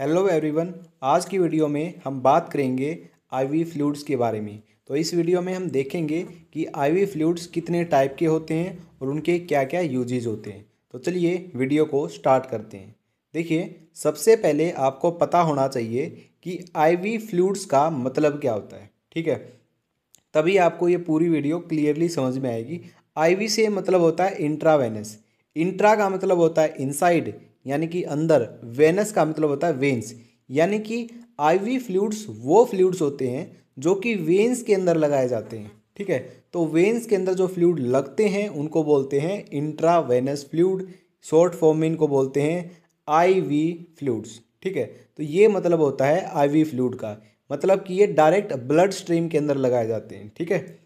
Hello everyone. आज की video में हम बात करेंगे आईवी फ्लूइड्स के बारे में। तो इस वीडियो में हम देखेंगे कि आईवी फ्लूइड्स कितने टाइप के होते हैं और उनके क्या क्या यूजेज होते हैं। तो चलिए वीडियो को स्टार्ट करते हैं। देखिए, सबसे पहले आपको पता होना चाहिए कि आईवी फ्लूइड्स का मतलब क्या होता है। ठीक है, तभी आपको ये पूरी वीडियो क्लियरली समझ में आएगी। आईवी से मतलब होता है इंट्रावेनस। इंट्रा का मतलब होता है इनसाइड यानी कि अंदर। वेनस का मतलब होता है वेन्स यानी कि आईवी फ्लूइड्स वो फ्लूइड्स होते हैं जो कि वेन्स के अंदर लगाए जाते हैं। ठीक है, तो वेन्स के अंदर जो फ्लूइड लगते हैं उनको बोलते हैं इंट्रावेनस फ्लूइड। शॉर्ट फॉर्म में इनको बोलते हैं आईवी फ्लूइड्स। ठीक है, तो ये मतलब होता है आईवी फ्लूइड का, मतलब कि ये डायरेक्ट ब्लड स्ट्रीम के अंदर लगाए जाते हैं। ठीक है,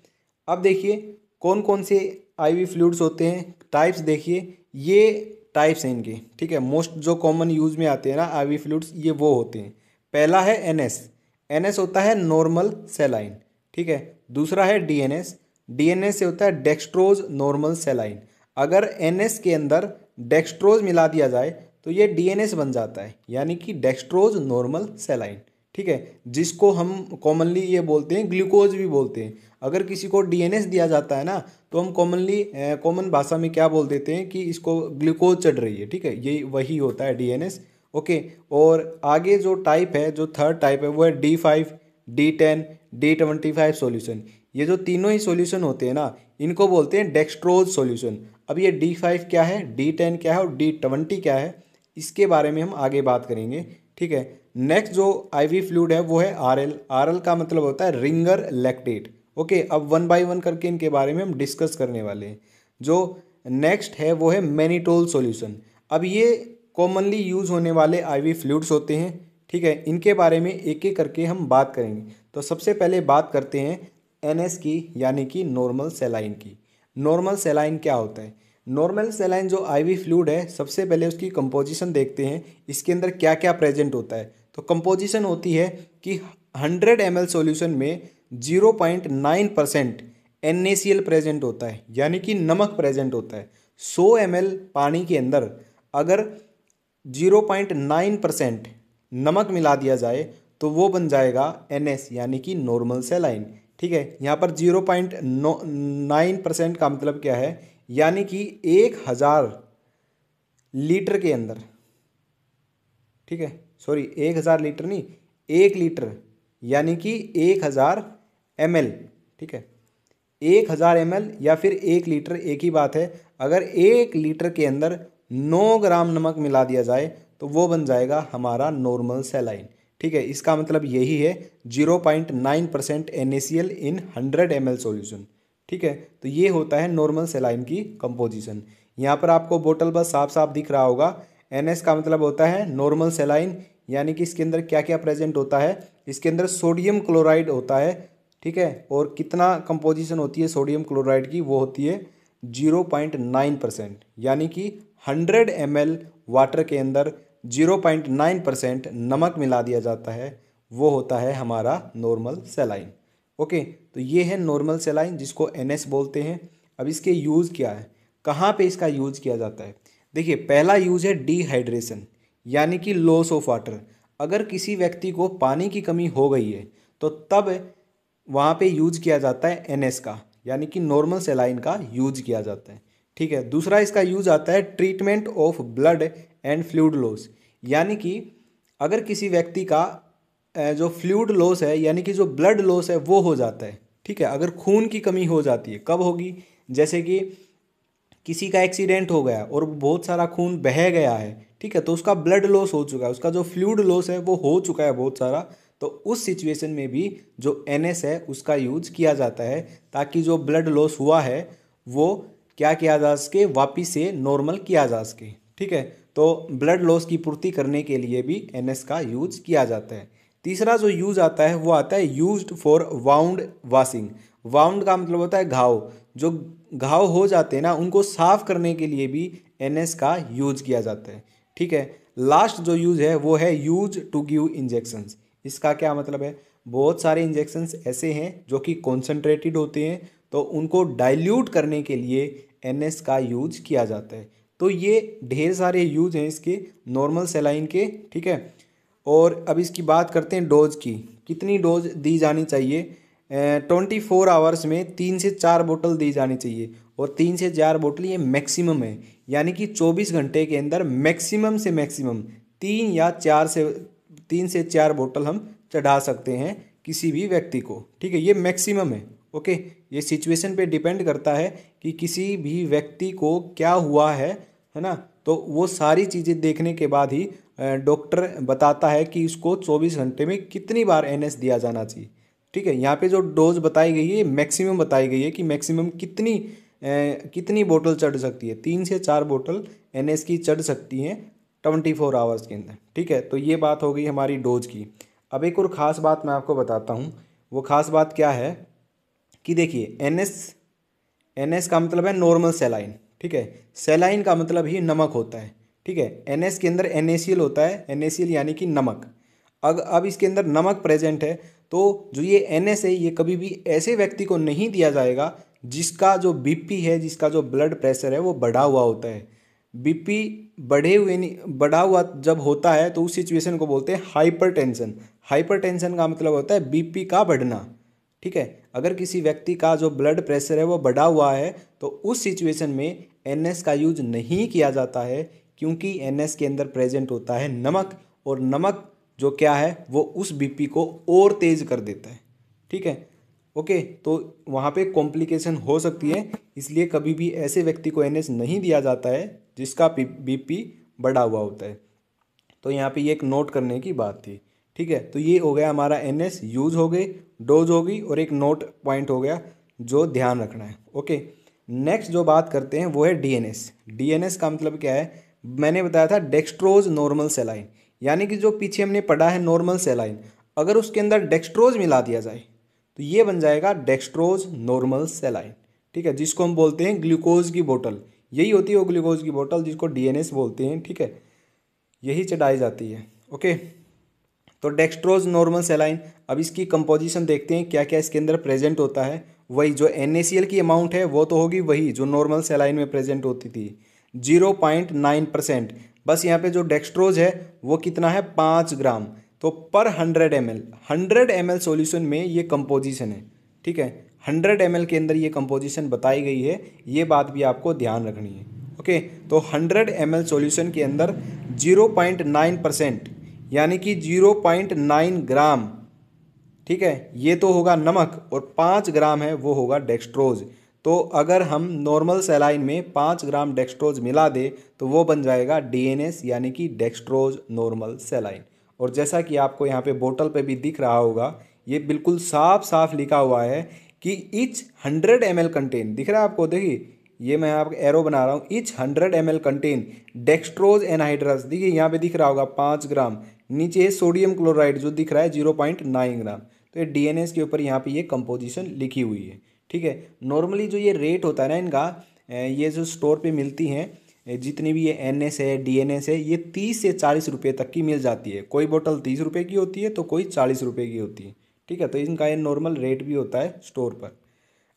अब देखिए कौन कौन से आईवी फ्लूइड्स होते हैं, टाइप्स देखिए। ये टाइप्स हैं इनके। ठीक है, मोस्ट जो कॉमन यूज में आते हैं ना आईवी फ्लूइड्स, ये वो होते हैं। पहला है एनएस। एनएस होता है नॉर्मल सेलाइन। ठीक है, दूसरा है डीएनएस। डीएनएस से होता है डेक्सट्रोज नॉर्मल सेलाइन। अगर एनएस के अंदर डेक्सट्रोज मिला दिया जाए तो ये डीएनएस बन जाता है, यानी कि डेक्सट्रोज नॉर्मल सेलाइन। ठीक है, जिसको हम कॉमनली ये बोलते हैं ग्लूकोज भी बोलते हैं। अगर किसी को डीएनएस दिया जाता है ना तो हम कॉमन भाषा में क्या बोल देते हैं कि इसको ग्लूकोज चढ़ रही है। ठीक है, ये वही होता है डीएनएस। ओके, और आगे जो टाइप है, जो थर्ड टाइप है, वो है D5, D10, D25 सॉल्यूशन। ये जो तीनों ही सॉल्यूशन होते हैं ना, इनको बोलते हैं डेक्सट्रोज सॉल्यूशन। अब ये D5 क्या है, D10 क्या है और D20 क्या है, इसके बारे में हम आगे बात करेंगे। ठीक है, नेक्स्ट जो आईवी फ्लूइड है वो है आरएल। आरएल का मतलब होता है रिंगर लैक्टेट। ओके, अब वन बाय वन करके इनके बारे में हम डिस्कस करने वाले हैं। जो नेक्स्ट है वो है मैनिटोल सॉल्यूशन। अब ये कॉमनली यूज होने वाले आईवी फ्लूइड्स होते हैं। ठीक है, इनके बारे में एक एक करके हम बात करेंगे। तो सबसे पहले बात करते हैं एनएस की, यानी कि नॉर्मल सेलाइन की। नॉर्मल सेलाइन क्या होता है? नॉर्मल सेलाइन जो आईवी फ्लूइड है, सबसे पहले उसकी कंपोजिशन देखते हैं, इसके अंदर क्या क्या प्रेजेंट होता है। तो कंपोजिशन होती है कि 100 ml सॉल्यूशन में 0.9% NaCl प्रेजेंट होता है, यानी कि नमक प्रेजेंट होता है। 100 ml पानी के अंदर अगर 0.9% नमक मिला दिया जाए तो वो बन जाएगा NS, यानी कि नॉर्मल सेलाइन। ठीक है, यहाँ पर 0.9% का मतलब क्या है, यानी कि 1000 लीटर के अंदर, ठीक है, सॉरी 1000 लीटर नहीं, 1 लीटर, यानी कि 1000 ml। ठीक है, 1000 ml या फिर 1 लीटर एक ही बात है। अगर 1 लीटर के अंदर 9 ग्राम नमक मिला दिया जाए तो वो बन जाएगा हमारा नॉर्मल सेलाइन। ठीक है, इसका मतलब यही है 0.9% NaCl इन 100 ml सॉल्यूशन। ठीक है, तो ये होता है नॉर्मल सेलाइन की कंपोजिशन। यहाँ पर आपको बोतल बस साफ साफ दिख रहा होगा। NS का मतलब होता है नॉर्मल सेलाइन, यानी कि इसके अंदर क्या क्या प्रेजेंट होता है। इसके अंदर सोडियम क्लोराइड होता है। ठीक है, और कितना कंपोजिशन होती है सोडियम क्लोराइड की, वो होती है 0.9%, यानी कि 100 ml वाटर के अंदर 0.9% नमक मिला दिया जाता है, वो होता है हमारा नॉर्मल सेलाइन। ओके, तो ये है नॉर्मल सेलाइन जिसको NS बोलते हैं। अब इसके यूज़ क्या है, कहाँ पे इसका यूज़ किया जाता है? देखिए, पहला यूज़ है डिहाइड्रेशन, यानी कि लॉस ऑफ वाटर। अगर किसी व्यक्ति को पानी की कमी हो गई है तो तब वहाँ पे यूज़ किया जाता है NS का, यानी कि नॉर्मल सेलाइन का यूज किया जाता है। ठीक है, दूसरा इसका यूज आता है treatment of blood and fluid loss, यानी कि अगर किसी व्यक्ति का जो फ्लूइड लॉस है, यानी कि जो ब्लड लॉस है, वो हो जाता है। ठीक है, अगर खून की कमी हो जाती है, कब होगी? जैसे कि किसी का एक्सीडेंट हो गया और बहुत सारा खून बह गया है। ठीक है, तो उसका ब्लड लॉस हो चुका है, उसका जो फ्लूइड लॉस है वो हो चुका है बहुत सारा। तो उस सिचुएशन में भी जो NS है उसका यूज किया जाता है, ताकि जो ब्लड लॉस हुआ है वो क्या किया जा सके, वापिस से नॉर्मल किया जा सके। ठीक है, तो ब्लड लॉस की पूर्ति करने के लिए भी NS का यूज किया जाता है। तीसरा जो यूज आता है वो आता है used for wound washing. Wound का मतलब होता है घाव। जो घाव हो जाते हैं ना, उनको साफ करने के लिए भी NS का यूज किया जाता है। ठीक है, लास्ट जो यूज है वो है यूज टू गिव इंजेक्शंस। इसका क्या मतलब है? बहुत सारे इंजेक्शंस ऐसे हैं जो कि कॉन्सेंट्रेटेड होते हैं, तो उनको डाइल्यूट करने के लिए NS का यूज किया जाता है। तो ये ढेर सारे यूज हैं इसके नॉर्मल सेलाइन के। ठीक है, और अब इसकी बात करते हैं डोज की, कितनी डोज दी जानी चाहिए। 24 आवर्स में 3 से 4 बोतल दी जानी चाहिए, और 3 से 4 बोतल ये मैक्सिमम है, यानी कि 24 घंटे के अंदर मैक्सिमम से मैक्सिमम 3 से 4 बोतल हम चढ़ा सकते हैं किसी भी व्यक्ति को। ठीक है, ये मैक्सिमम है। ओके, ये सिचुएशन पे डिपेंड करता है कि किसी भी व्यक्ति को क्या हुआ है ना। तो वो सारी चीज़ें देखने के बाद ही डॉक्टर बताता है कि इसको 24 घंटे में कितनी बार एनएस दिया जाना चाहिए। ठीक है, यहाँ पे जो डोज बताई गई है मैक्सिमम बताई गई है कि मैक्सिमम कितनी बोतल चढ़ सकती है। 3 से 4 बोतल एनएस की चढ़ सकती हैं 24 आवर्स के अंदर। ठीक है, तो ये बात हो गई हमारी डोज की। अब एक और ख़ास बात मैं आपको बताता हूँ। वो ख़ास बात क्या है कि देखिए, एनएस का मतलब है नॉर्मल सैलाइन। ठीक है, सैलाइन का मतलब ही नमक होता है। ठीक है, एनएस के अंदर NaCl होता है, NaCl यानी कि नमक। अब इसके अंदर नमक प्रेजेंट है, तो जो ये एनएस है ये कभी भी ऐसे व्यक्ति को नहीं दिया जाएगा जिसका जो बीपी है, जिसका जो ब्लड प्रेशर है वो बढ़ा हुआ होता है। बीपी बढ़ा हुआ जब होता है तो उस सिचुएशन को बोलते हैं हाइपरटेंशन। हाइपरटेंशन का मतलब होता है बीपी का बढ़ना। ठीक है, अगर किसी व्यक्ति का जो ब्लड प्रेशर है वो बढ़ा हुआ है तो उस सिचुएशन में एनएस का यूज नहीं किया जाता है, क्योंकि एनएस के अंदर प्रेजेंट होता है नमक, और नमक जो क्या है वो उस बीपी को और तेज कर देता है। ठीक है, ओके, तो वहाँ पे कॉम्प्लिकेशन हो सकती है, इसलिए कभी भी ऐसे व्यक्ति को एनएस नहीं दिया जाता है जिसका बीपी बढ़ा हुआ होता है। तो यहाँ पे ये एक नोट करने की बात थी। ठीक है, तो ये हो गया हमारा एनएस यूज हो गई, डोज हो गई, और एक नोट पॉइंट हो गया जो ध्यान रखना है। ओके, नेक्स्ट जो बात करते हैं वो है डीएनएस। डीएनएस का मतलब क्या है, मैंने बताया था डेक्सट्रोज नॉर्मल सेलाइन, यानी कि जो पीछे हमने पढ़ा है नॉर्मल सेलाइन, अगर उसके अंदर डेक्सट्रोज मिला दिया जाए तो ये बन जाएगा डेक्सट्रोज नॉर्मल सेलाइन। ठीक है, जिसको हम बोलते हैं ग्लूकोज की बोतल। यही होती है वो ग्लूकोज की बोतल जिसको डीएनएस बोलते हैं। ठीक है, यही चढ़ाई जाती है। ओके, तो डेक्सट्रोज नॉर्मल सेलाइन, अब इसकी कंपोजिशन देखते हैं क्या क्या इसके अंदर प्रेजेंट होता है। वही जो NaCl की अमाउंट है वो तो होगी वही जो नॉर्मल सेलाइन में प्रेजेंट होती थी, 0.9%। बस यहाँ पे जो डेक्सट्रोज है वो कितना है, 5 ग्राम। तो पर 100 ml सॉल्यूशन में ये कंपोजिशन है। ठीक है, 100 ml के अंदर ये कंपोजिशन बताई गई है, ये बात भी आपको ध्यान रखनी है। ओके, तो 100 ml सॉल्यूशन के अंदर 0.9% यानी कि 0.9 ग्राम, ठीक है, ये तो होगा नमक, और 5 ग्राम है वो होगा डेक्सट्रोज। तो अगर हम नॉर्मल सेलाइन में 5 ग्राम डेक्सट्रोज मिला दे तो वो बन जाएगा डीएनएस, यानी कि डेक्सट्रोज नॉर्मल सेलाइन। और जैसा कि आपको यहाँ पे बोतल पे भी दिख रहा होगा, ये बिल्कुल साफ साफ लिखा हुआ है कि ईच 100 ml कंटेन, दिख रहा है आपको, देखिए ये मैं आपको एरो बना रहा हूँ, each 100 ml contain dextrose anhydrous. देखिए यहाँ पे दिख रहा होगा 5 ग्राम, नीचे है सोडियम क्लोराइड जो दिख रहा है 0.9 ग्राम। तो ये डीएनएस के ऊपर यहाँ पे ये कंपोजिशन लिखी हुई है। ठीक है, नॉर्मली जो ये रेट होता है ना इनका, ये जो स्टोर पे मिलती हैं जितनी भी ये एनएस है डीएनएस है, ये 30 से 40 रुपये तक की मिल जाती है। कोई बोतल 30 रुपये की होती है तो कोई 40 रुपये की होती है। ठीक है, तो इनका ये नॉर्मल रेट भी होता है स्टोर पर।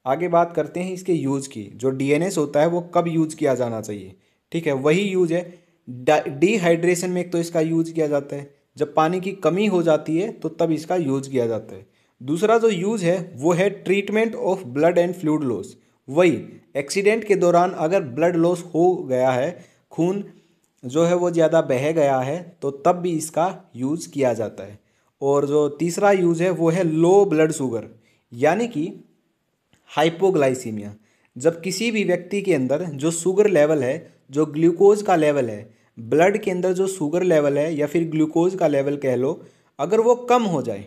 आगे बात करते हैं इसके यूज़ की। जो डीएनएस होता है वो कब यूज किया जाना चाहिए। ठीक है, वही यूज है डिहाइड्रेशन में, एक तो इसका यूज किया जाता है जब पानी की कमी हो जाती है तो तब इसका यूज किया जाता है। दूसरा जो यूज है वो है treatment of blood and fluid loss. वही एक्सीडेंट के दौरान अगर ब्लड लॉस हो गया है, खून जो है वो ज़्यादा बह गया है, तो तब भी इसका यूज किया जाता है। और जो तीसरा यूज है वो है लो ब्लड शुगर, यानी कि हाइपोग्लाइसीमिया। जब किसी भी व्यक्ति के अंदर जो शुगर लेवल है, जो ग्लूकोज का लेवल है, ब्लड के अंदर जो शुगर लेवल है या फिर ग्लूकोज का लेवल कह लो, अगर वो कम हो जाए,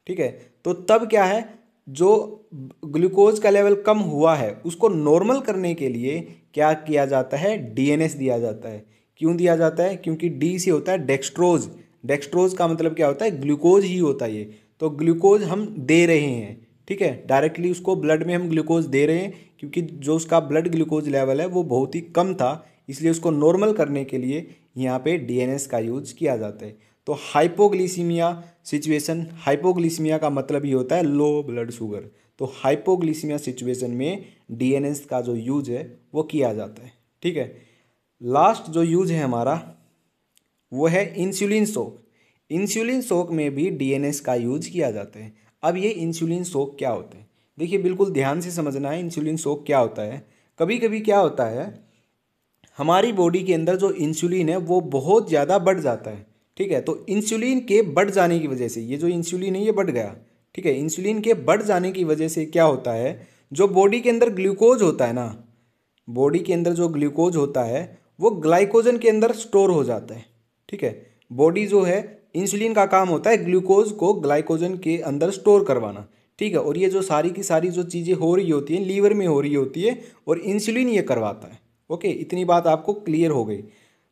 ठीक है, तो तब क्या है, जो ग्लूकोज का लेवल कम हुआ है उसको नॉर्मल करने के लिए क्या किया जाता है, डीएनएस दिया जाता है। क्यों दिया जाता है, क्योंकि डी से होता है डेक्सट्रोज। डेक्सट्रोज का मतलब क्या होता है, ग्लूकोज ही होता है ये। तो ग्लूकोज हम दे रहे हैं, ठीक है, डायरेक्टली उसको ब्लड में हम ग्लूकोज दे रहे हैं, क्योंकि जो उसका ब्लड ग्लूकोज लेवल है वो बहुत ही कम था, इसलिए उसको नॉर्मल करने के लिए यहाँ पे डीएनएस का यूज किया जाता है। तो हाइपोग्लिसीमिया सिचुएशन, हाइपोग्लिसीमिया का मतलब ही होता है लो ब्लड शुगर। तो हाइपोग्लिसीमिया सिचुएशन में डीएनएस का जो यूज है वो किया जाता है। ठीक है, लास्ट जो यूज है हमारा वो है इंसुलिन शॉक। इंसुलिन शॉक में भी डीएनएस का यूज किया जाता है। अब ये इंसुलिन शॉक क्या होता है, देखिए बिल्कुल ध्यान से समझना है इंसुलिन शॉक क्या होता है। कभी कभी क्या होता है, हमारी बॉडी के अंदर जो इंसुलिन है वो बहुत ज़्यादा बढ़ जाता है। ठीक है, तो इंसुलिन के बढ़ जाने की वजह से ये जो इंसुलिन है ये बढ़ गया। ठीक है, इंसुलिन के बढ़ जाने की वजह से क्या होता है, जो बॉडी के अंदर ग्लूकोज होता है ना, बॉडी के अंदर जो ग्लूकोज होता है वो ग्लाइकोजन के अंदर स्टोर हो जाता है। ठीक है, बॉडी जो है, इंसुलिन का काम होता है ग्लूकोज को ग्लाइकोजन के अंदर स्टोर करवाना। ठीक है, और ये जो सारी की सारी जो चीज़ें हो रही होती हैं लीवर में हो रही होती है और इंसुलिन ये करवाता है। ओके, इतनी बात आपको क्लियर हो गई।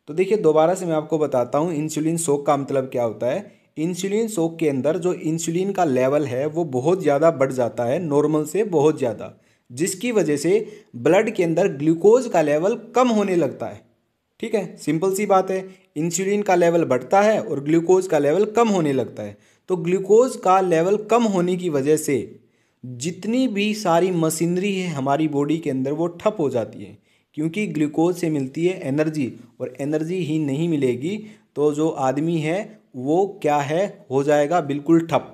तो देखिए दोबारा से मैं आपको बताता हूँ इंसुलिन शॉक का मतलब क्या होता है। इंसुलिन शॉक के अंदर जो इंसुलिन का लेवल है वो बहुत ज़्यादा बढ़ जाता है, नॉर्मल से बहुत ज़्यादा, जिसकी वजह से ब्लड के अंदर ग्लूकोज का लेवल कम होने लगता है। ठीक है, सिंपल सी बात है, इंसुलिन का लेवल बढ़ता है और ग्लूकोज का लेवल कम होने लगता है। तो ग्लूकोज का लेवल कम होने की वजह से जितनी भी सारी मशीनरी है हमारी बॉडी के अंदर वो ठप हो जाती है, क्योंकि ग्लूकोज से मिलती है एनर्जी, और एनर्जी ही नहीं मिलेगी तो जो आदमी है वो क्या है, हो जाएगा बिल्कुल ठप।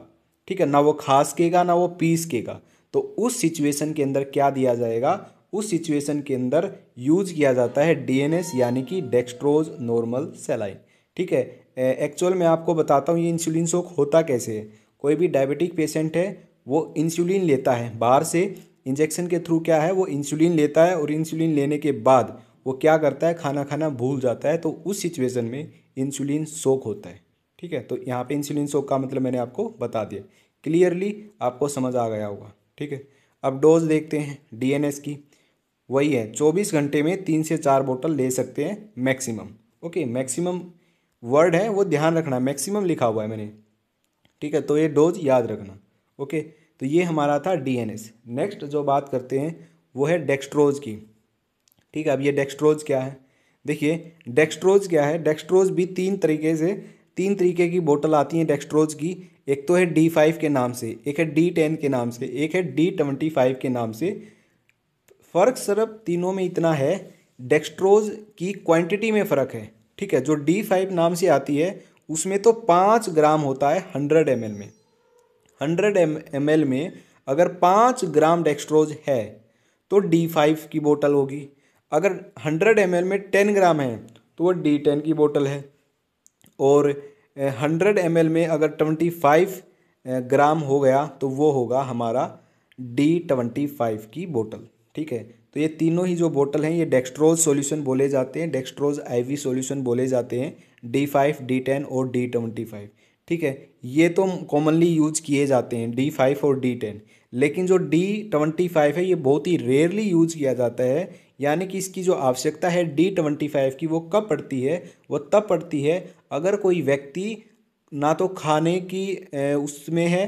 ठीक है, ना वो खा सकेगा ना वो पी सकेगा। तो उस सिचुएशन के अंदर क्या दिया जाएगा, उस सिचुएशन के अंदर यूज किया जाता है डीएनएस यानी कि डेक्सट्रोज नॉर्मल सेलाइन। ठीक है, एक्चुअल में आपको बताता हूँ ये इंसुलिन शॉक होता कैसे है। कोई भी डायबिटिक पेशेंट है वो इंसुलिन लेता है बाहर से, इंजेक्शन के थ्रू क्या है वो इंसुलिन लेता है, और इंसुलिन लेने के बाद वो क्या करता है, खाना खाना भूल जाता है। तो उस सिचुएशन में इंसुलिन शॉक होता है। ठीक है, तो यहाँ पे इंसुलिन शॉक का मतलब मैंने आपको बता दिया, क्लियरली आपको समझ आ गया होगा। ठीक है, अब डोज देखते हैं डीएनएस की। वही है 24 घंटे में 3 से 4 बोतल ले सकते हैं मैक्सिमम। ओके, मैक्सिमम वर्ड है वो ध्यान रखना, मैक्सिमम लिखा हुआ है मैंने। ठीक है, तो ये डोज याद रखना। ओके, तो ये हमारा था डीएनएस। नेक्स्ट जो बात करते हैं वो है डेक्सट्रोज की। ठीक है, अब ये डेक्सट्रोज क्या है, देखिए डेक्सट्रोज क्या है, डेक्सट्रोज भी तीन तरीके की बोतल आती हैं डेक्सट्रोज की। एक तो है D5 के नाम से, एक है D10 के नाम से, एक है D25 के नाम से। फ़र्क सिर्फ तीनों में इतना है, डेक्सट्रोज की क्वांटिटी में फ़र्क है। ठीक है, जो D5 नाम से आती है उसमें तो 5 ग्राम होता है 100 ml में। 100 ml में अगर 5 ग्राम डेक्सट्रोज है तो D5 की बोतल होगी। अगर 100 ml में 10 ग्राम है तो वो D10 की बोतल है। और 100 ml में अगर 25 ग्राम हो गया तो वो होगा हमारा D25 की बोतल। ठीक है, तो ये तीनों ही जो बोतल हैं ये डेक्सट्रोज सॉल्यूशन बोले जाते हैं, डेक्सट्रोज आईवी सॉल्यूशन बोले जाते हैं, D5, D10 और D25। ठीक है, ये तो कॉमनली यूज किए जाते हैं D5 और D10, लेकिन जो D25 है ये बहुत ही रेयरली यूज किया जाता है। यानी कि इसकी जो आवश्यकता है D25 की वो कब पड़ती है, वो तब पड़ती है अगर कोई व्यक्ति ना तो खाने की उसमें है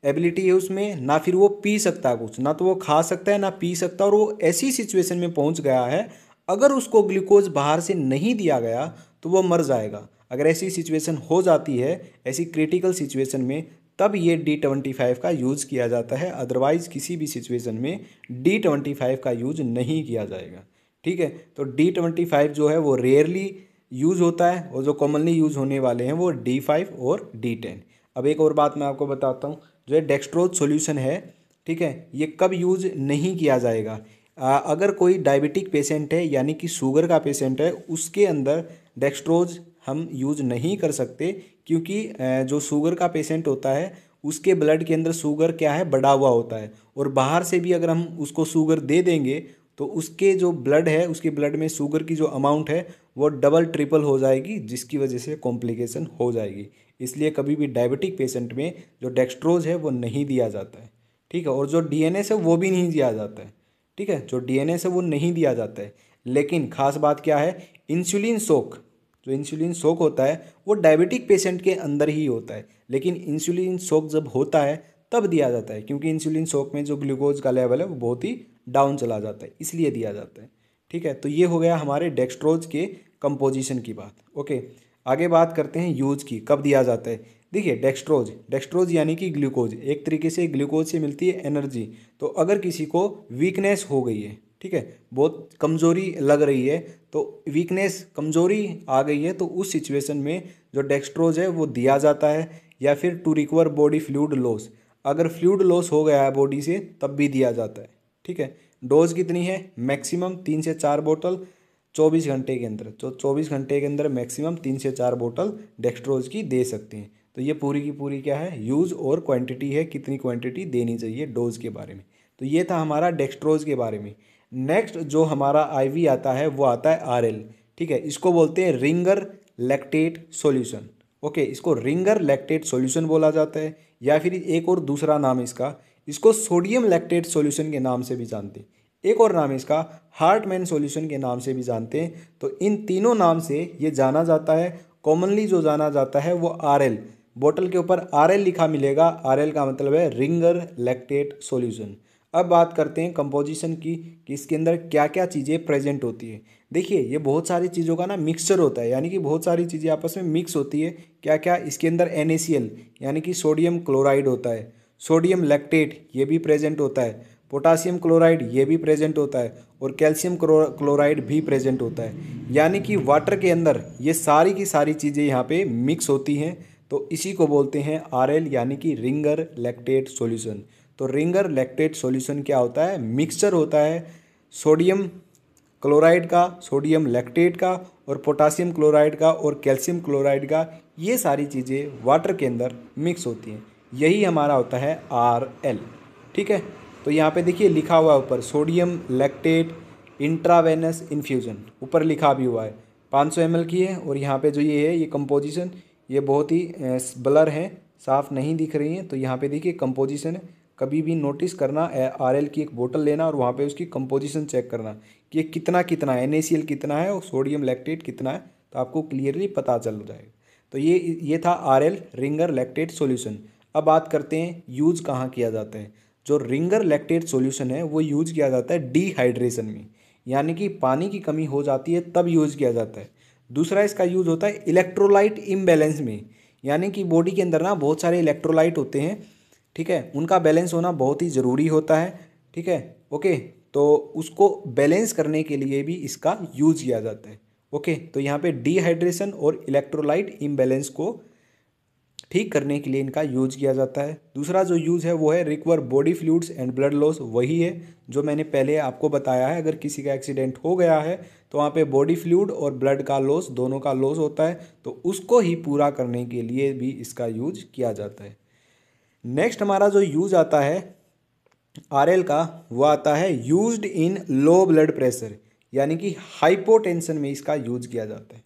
एबिलिटी है उसमें, ना फिर वो पी सकता कुछ, ना तो वो खा सकता है ना पी सकता, और वो ऐसी सिचुएशन में पहुंच गया है अगर उसको ग्लूकोज बाहर से नहीं दिया गया तो वो मर जाएगा। अगर ऐसी सिचुएशन हो जाती है, ऐसी क्रिटिकल सिचुएशन में, तब ये D25 का यूज़ किया जाता है। अदरवाइज़ किसी भी सिचुएशन में D25 का यूज नहीं किया जाएगा। ठीक है, तो D25 जो है वो रेयरली यूज़ होता है, और जो कॉमनली यूज़ होने वाले हैं वो D5 और D10। अब एक और बात मैं आपको बताता हूँ, जो है डेक्सट्रोज सॉल्यूशन है, ठीक है, ये कब यूज़ नहीं किया जाएगा, अगर कोई डायबिटिक पेशेंट है यानी कि शुगर का पेशेंट है उसके अंदर डेक्सट्रोज हम यूज़ नहीं कर सकते, क्योंकि जो शुगर का पेशेंट होता है उसके ब्लड के अंदर शुगर क्या है, बढ़ा हुआ होता है, और बाहर से भी अगर हम उसको शुगर दे देंगे तो उसके जो ब्लड है उसके ब्लड में शुगर की जो अमाउंट है वो डबल ट्रिपल हो जाएगी, जिसकी वजह से कॉम्प्लिकेशन हो जाएगी। इसलिए कभी भी डायबिटिक पेशेंट में जो डेक्सट्रोज है वो नहीं दिया जाता है। ठीक है, और जो डीएनएस है वो भी नहीं दिया जाता है। ठीक है, जो डीएनएस है वो नहीं दिया जाता है। लेकिन खास बात क्या है, इंसुलिन शॉक, जो इंसुलिन शॉक होता है वो डायबिटिक पेशेंट के अंदर ही होता है, लेकिन इंसुलिन शॉक जब होता है तब दिया जाता है, क्योंकि इंसुलिन शॉक में जो ग्लूकोज का लेवल है वो बहुत ही डाउन चला जाता है, इसलिए दिया जाता है। ठीक है, तो ये हो गया हमारे डेक्सट्रोज के कंपोजिशन की बात। ओके, आगे बात करते हैं यूज की, कब दिया जाता है। देखिए डेक्सट्रोज यानी कि ग्लूकोज, एक तरीके से ग्लूकोज से मिलती है एनर्जी। तो अगर किसी को वीकनेस हो गई है, ठीक है, बहुत कमज़ोरी लग रही है, तो वीकनेस, कमज़ोरी आ गई है, तो उस सिचुएशन में जो डेक्सट्रोज है वो दिया जाता है। या फिर to recover body fluid loss, अगर फ्लूइड लॉस हो गया है बॉडी से तब भी दिया जाता है। ठीक है, डोज कितनी है? मैक्सिमम 3 से 4 बोतल 24 घंटे के अंदर, तो 24 घंटे के अंदर मैक्सिमम 3 से 4 बोतल डेक्सट्रोज की दे सकते हैं। तो ये पूरी की पूरी क्या है, यूज़ और क्वांटिटी है, कितनी क्वांटिटी देनी चाहिए डोज के बारे में। तो ये था हमारा डेक्सट्रोज के बारे में। नेक्स्ट जो हमारा आईवी आता है वो आता है आरएल। ठीक है, इसको बोलते हैं रिंगर लैक्टेट सॉल्यूशन। ओके, इसको रिंगर लैक्टेट सॉल्यूशन बोला जाता है, या फिर एक और दूसरा नाम इसको सोडियम लैक्टेट सॉल्यूशन के नाम से भी जानते हैं। एक और नाम इसका हार्टमैन सॉल्यूशन के नाम से भी जानते हैं। तो इन तीनों नाम से ये जाना जाता है। कॉमनली जो जाना जाता है वो आरएल, बोतल के ऊपर आरएल लिखा मिलेगा। आरएल का मतलब है रिंगर लैक्टेट सॉल्यूशन। अब बात करते हैं कंपोजिशन की, कि इसके अंदर क्या क्या चीज़ें प्रेजेंट होती है। देखिए, ये बहुत सारी चीज़ों का ना मिक्सचर होता है, यानी कि बहुत सारी चीज़ें आपस में मिक्स होती है। क्या क्या? इसके अंदर NaCl यानी कि सोडियम क्लोराइड होता है, सोडियम लैक्टेट ये भी प्रेजेंट होता है, पोटासियम क्लोराइड ये भी प्रेजेंट होता है, और कैल्शियम क्लोराइड भी प्रेजेंट होता है। यानी कि वाटर के अंदर ये सारी की सारी चीज़ें यहाँ पे मिक्स होती हैं। तो इसी को बोलते हैं आरएल, यानी कि रिंगर लैक्टेट सॉल्यूशन। तो रिंगर लैक्टेट सॉल्यूशन क्या होता है? मिक्सचर होता है सोडियम क्लोराइड का, सोडियम लैक्टेट का, और पोटासियम क्लोराइड का, और कैल्शियम क्लोराइड का। ये सारी चीज़ें वाटर के अंदर मिक्स होती हैं, यही हमारा होता है आरएल। ठीक है, तो यहाँ पे देखिए लिखा हुआ है ऊपर सोडियम लैक्टेट इंट्रावेनस इन्फ्यूज़न, ऊपर लिखा भी हुआ है 500 ml की है। और यहाँ पे जो ये है, ये कंपोजिशन ये बहुत ही ब्लर है, साफ़ नहीं दिख रही है। तो यहाँ पे देखिए कंपोजिशन है, कभी भी नोटिस करना, आरएल की एक बोतल लेना और वहाँ पे उसकी कंपोजिशन चेक करना कि ये कितना कितना है, NaCl कितना है और सोडियम लैक्टेट कितना है, तो आपको क्लियरली पता चल जाएगा। तो ये था आरएल रिंगर लैक्टेट सॉल्यूशन। अब बात करते हैं यूज़ कहाँ किया जाता है। जो रिंगर लैक्टेट सॉल्यूशन है वो यूज़ किया जाता है डिहाइड्रेशन में, यानी कि पानी की कमी हो जाती है तब यूज़ किया जाता है। दूसरा इसका यूज़ होता है इलेक्ट्रोलाइट इम्बैलेंस में, यानी कि बॉडी के अंदर ना बहुत सारे इलेक्ट्रोलाइट होते हैं। ठीक है, उनका बैलेंस होना बहुत ही ज़रूरी होता है। ठीक है, ओके, तो उसको बैलेंस करने के लिए भी इसका यूज़ किया जाता है। ओके, तो यहाँ पे डिहाइड्रेशन और इलेक्ट्रोलाइट इम्बैलेंस को ठीक करने के लिए इनका यूज किया जाता है। दूसरा जो यूज़ है वो है recover body fluids and blood loss, वही है जो मैंने पहले आपको बताया है। अगर किसी का एक्सीडेंट हो गया है तो वहाँ पे बॉडी फ्लूइड और ब्लड का लॉस, दोनों का लॉस होता है, तो उसको ही पूरा करने के लिए भी इसका यूज किया जाता है। नेक्स्ट हमारा जो यूज आता है आरएल का, वो आता है used in low blood pressure, यानी कि हाइपोटेंशन में इसका यूज किया जाता है।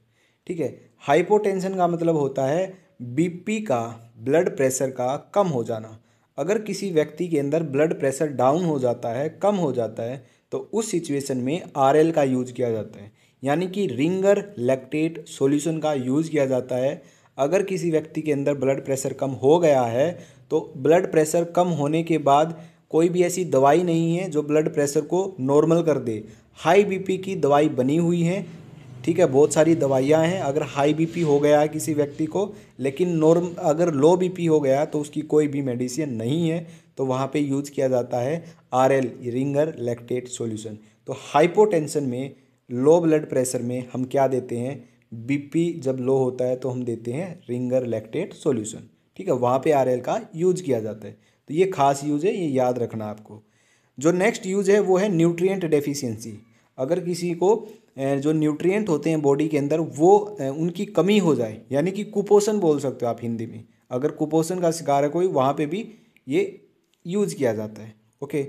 ठीक है, हाइपोटेंशन का मतलब होता है बीपी का, ब्लड प्रेशर का कम हो जाना। अगर किसी व्यक्ति के अंदर ब्लड प्रेशर डाउन हो जाता है, कम हो जाता है, तो उस सिचुएशन में आरएल का यूज किया जाता है, यानी कि रिंगर लैक्टेट सॉल्यूशन का यूज किया जाता है। अगर किसी व्यक्ति के अंदर ब्लड प्रेशर कम हो गया है, तो ब्लड प्रेशर कम होने के बाद कोई भी ऐसी दवाई नहीं है जो ब्लड प्रेशर को नॉर्मल कर दे। हाई बीपी की दवाई बनी हुई है। ठीक है, बहुत सारी दवाइयाँ हैं अगर हाई बीपी हो गया है किसी व्यक्ति को, लेकिन अगर लो बीपी हो गया तो उसकी कोई भी मेडिसिन नहीं है, तो वहाँ पे यूज किया जाता है आरएल रिंगर लैक्टेट सॉल्यूशन। तो हाइपोटेंशन में, लो ब्लड प्रेशर में हम क्या देते हैं, बीपी जब लो होता है तो हम देते हैं रिंगर लैक्टेट सॉल्यूशन। ठीक है, वहाँ पे आरएल का यूज किया जाता है। तो ये खास यूज़ है, ये याद रखना आपको। जो नेक्स्ट यूज़ है वो है न्यूट्रिएंट डेफिशिएंसी। अगर किसी को जो न्यूट्रिएंट होते हैं बॉडी के अंदर वो उनकी कमी हो जाए, यानी कि कुपोषण बोल सकते हो आप हिंदी में, अगर कुपोषण का शिकार है कोई, वहाँ पे भी ये यूज़ किया जाता है। ओके,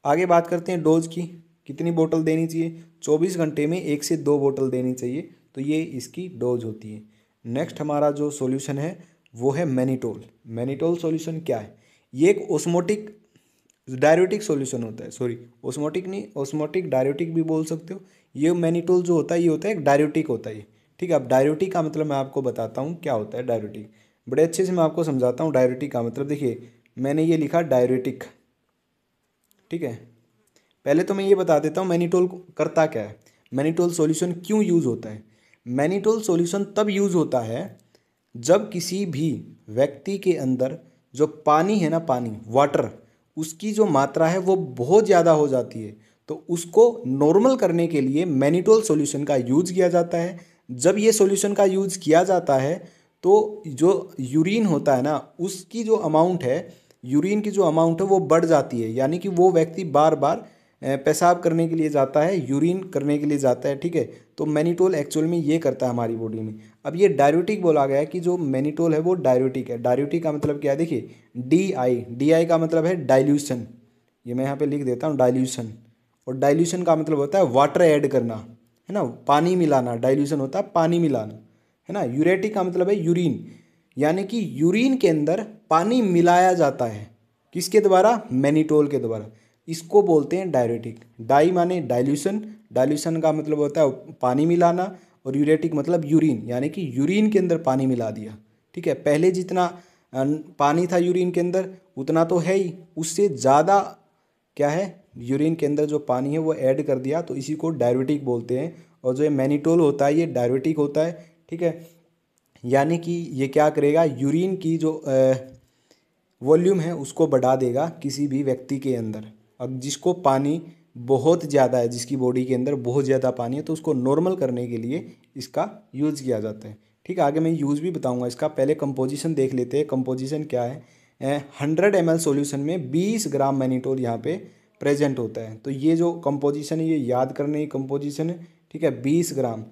आगे बात करते हैं डोज की, कितनी बोतल देनी चाहिए। 24 घंटे में 1 से 2 बोतल देनी चाहिए, तो ये इसकी डोज होती है। नेक्स्ट हमारा जो सॉल्यूशन है वो है मैनिटोल। मैनिटोल सॉल्यूशन क्या है? ये एक ओस्मोटिक डायरेटिक सॉल्यूशन होता है, सॉरी ओस्मोटिक नहीं, ओस्मोटिक डायरेटिक भी बोल सकते हो। ये मैनिटोल जो होता है ये होता है एक डायरेटिक होता है। ठीक है, अब डायरेटिक का मतलब मैं आपको बताता हूँ क्या होता है डायरेटिक, बड़े अच्छे से मैं आपको समझाता हूँ डायरेटिक का मतलब। देखिए, मैंने ये लिखा डायरेटिक। ठीक है, पहले तो मैं ये बता देता हूँ मैनिटोल करता क्या है, मैनिटोल सॉल्यूशन क्यों यूज़ होता है। मैनिटोल सॉल्यूशन तब यूज़ होता है जब किसी भी व्यक्ति के अंदर जो पानी है ना, पानी वाटर, उसकी जो मात्रा है वो बहुत ज़्यादा हो जाती है, तो उसको नॉर्मल करने के लिए मैनिटोल सॉल्यूशन का यूज़ किया जाता है। जब ये सॉल्यूशन का यूज़ किया जाता है तो जो यूरिन होता है ना, उसकी जो अमाउंट है, यूरिन की जो अमाउंट है वो बढ़ जाती है, यानी कि वो व्यक्ति बार बार पेशाब करने के लिए जाता है, यूरिन करने के लिए जाता है, ठीक है। तो मैनिटोल एक्चुअल में ये करता है हमारी बॉडी में। अब ये डाययूरेटिक बोला गया है कि जो मैनिटोल है वो डाययूरेटिक है। डाययूरेटिक का मतलब क्या है, देखिए डी आई का मतलब है डाइल्यूशन, ये मैं यहाँ पे लिख देता हूँ डाइल्यूशन। और डाइल्यूशन का मतलब होता है वाटर ऐड करना, है ना, पानी मिलाना। डाइल्यूशन होता है पानी मिलाना, है ना। यूरेटिक का मतलब है यूरिन, यानी कि यूरिन के अंदर पानी मिलाया जाता है, किसके द्वारा, मैनिटोल के द्वारा। इसको बोलते हैं डाययूरेटिक। डाई माने डाइल्यूशन, डाइल्यूशन का मतलब होता है पानी मिलाना, और यूरेटिक मतलब यूरिन, यानी कि यूरिन के अंदर पानी मिला दिया, ठीक है। पहले जितना पानी था यूरिन के अंदर उतना तो है ही, उससे ज़्यादा क्या है, यूरिन के अंदर जो पानी है वो ऐड कर दिया, तो इसी को डाययूरेटिक बोलते हैं। और जो ये मैनिटोल होता है ये डाययूरेटिक होता है, ठीक है। यानी कि ये क्या करेगा, यूरिन की जो वॉल्यूम है उसको बढ़ा देगा किसी भी व्यक्ति के अंदर। अब जिसको पानी बहुत ज़्यादा है, जिसकी बॉडी के अंदर बहुत ज़्यादा पानी है, तो उसको नॉर्मल करने के लिए इसका यूज़ किया जाता है, ठीक है। आगे मैं यूज़ भी बताऊंगा इसका, पहले कंपोजिशन देख लेते हैं। कंपोजिशन क्या है, 100 ml सॉल्यूशन में 20 ग्राम मैनिटोल यहाँ पे प्रेजेंट होता है। तो ये जो कंपोजिशन है ये याद करने की कंपोजिशन है, ठीक है, 20 ग्राम।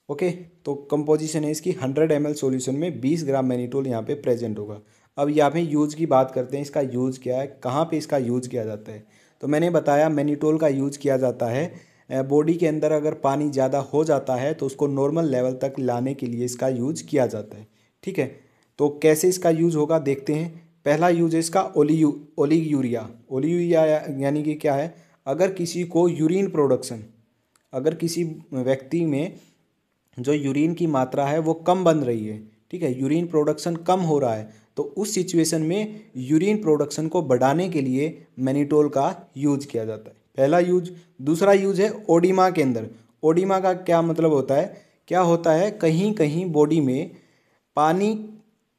ओके, तो कंपोजिशन है इसकी, 100 ml सॉल्यूशन में 20 ग्राम मैनिटोल यहाँ पे प्रेजेंट होगा। अब यहाँ पे यूज़ की बात करते हैं, इसका यूज़ क्या है, कहाँ पे इसका यूज़ किया जाता है। तो मैंने बताया मैनिटोल का यूज़ किया जाता है बॉडी के अंदर अगर पानी ज़्यादा हो जाता है तो उसको नॉर्मल लेवल तक लाने के लिए इसका यूज़ किया जाता है, ठीक है। तो कैसे इसका यूज़ होगा देखते हैं। पहला यूज़ है इसका ओलिगयूरिया। ओलिगयूरिया यानी कि क्या है, अगर किसी को यूरिन प्रोडक्शन, अगर किसी व्यक्ति में जो यूरिन की मात्रा है वो कम बन रही है, ठीक है, यूरिन प्रोडक्शन कम हो रहा है, तो उस सिचुएशन में यूरिन प्रोडक्शन को बढ़ाने के लिए मैनिटोल का यूज किया जाता है, पहला यूज। दूसरा यूज है ओडिमा के अंदर। ओडिमा का क्या मतलब होता है, क्या होता है, कहीं कहीं बॉडी में पानी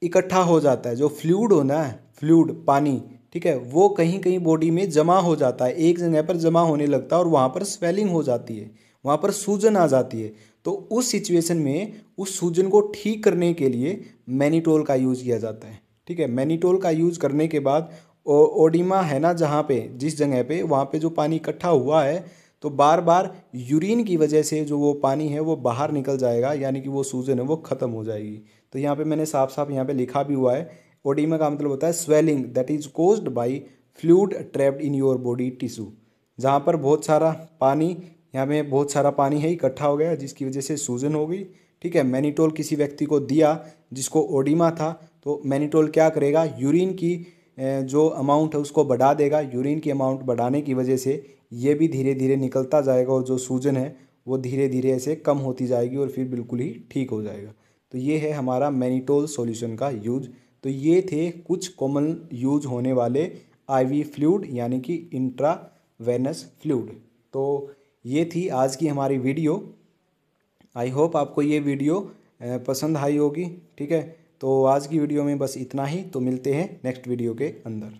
इकट्ठा हो जाता है, जो फ्लूइड होना है, फ्लूइड पानी, ठीक है, वो कहीं कहीं बॉडी में जमा हो जाता है, एक जगह पर जमा होने लगता है और वहाँ पर स्वेलिंग हो जाती है, वहाँ पर सूजन आ जाती है। तो उस सिचुएशन में उस सूजन को ठीक करने के लिए मैनिटोल का यूज़ किया जाता है, ठीक है। मैनिटोल का यूज़ करने के बाद ओडिमा है ना, जहाँ पे जिस जगह पे वहाँ पे जो पानी इकट्ठा हुआ है, तो बार बार यूरिन की वजह से जो वो पानी है वो बाहर निकल जाएगा, यानी कि वो सूजन है वो ख़त्म हो जाएगी। तो यहाँ पे मैंने साफ साफ यहाँ पे लिखा भी हुआ है, ओडिमा का मतलब होता है swelling that is caused by fluid trapped in your body tissue. जहाँ पर बहुत सारा पानी, यहाँ में बहुत सारा पानी है इकट्ठा हो गया जिसकी वजह से सूजन हो गई, ठीक है। मैनिटोल किसी व्यक्ति को दिया जिसको ओडिमा था, तो मैनिटोल क्या करेगा, यूरिन की जो अमाउंट है उसको बढ़ा देगा। यूरिन की अमाउंट बढ़ाने की वजह से ये भी धीरे धीरे निकलता जाएगा और जो सूजन है वो धीरे धीरे ऐसे कम होती जाएगी और फिर बिल्कुल ही ठीक हो जाएगा। तो ये है हमारा मैनिटोल सॉल्यूशन का यूज। तो ये थे कुछ कॉमन यूज होने वाले आईवी फ्लूइड यानी कि इंट्रावेनस फ्लूइड। तो ये थी आज की हमारी वीडियो। आई होप आपको ये वीडियो पसंद आई होगी, ठीक है। तो आज की वीडियो में बस इतना ही, तो मिलते हैं नेक्स्ट वीडियो के अंदर।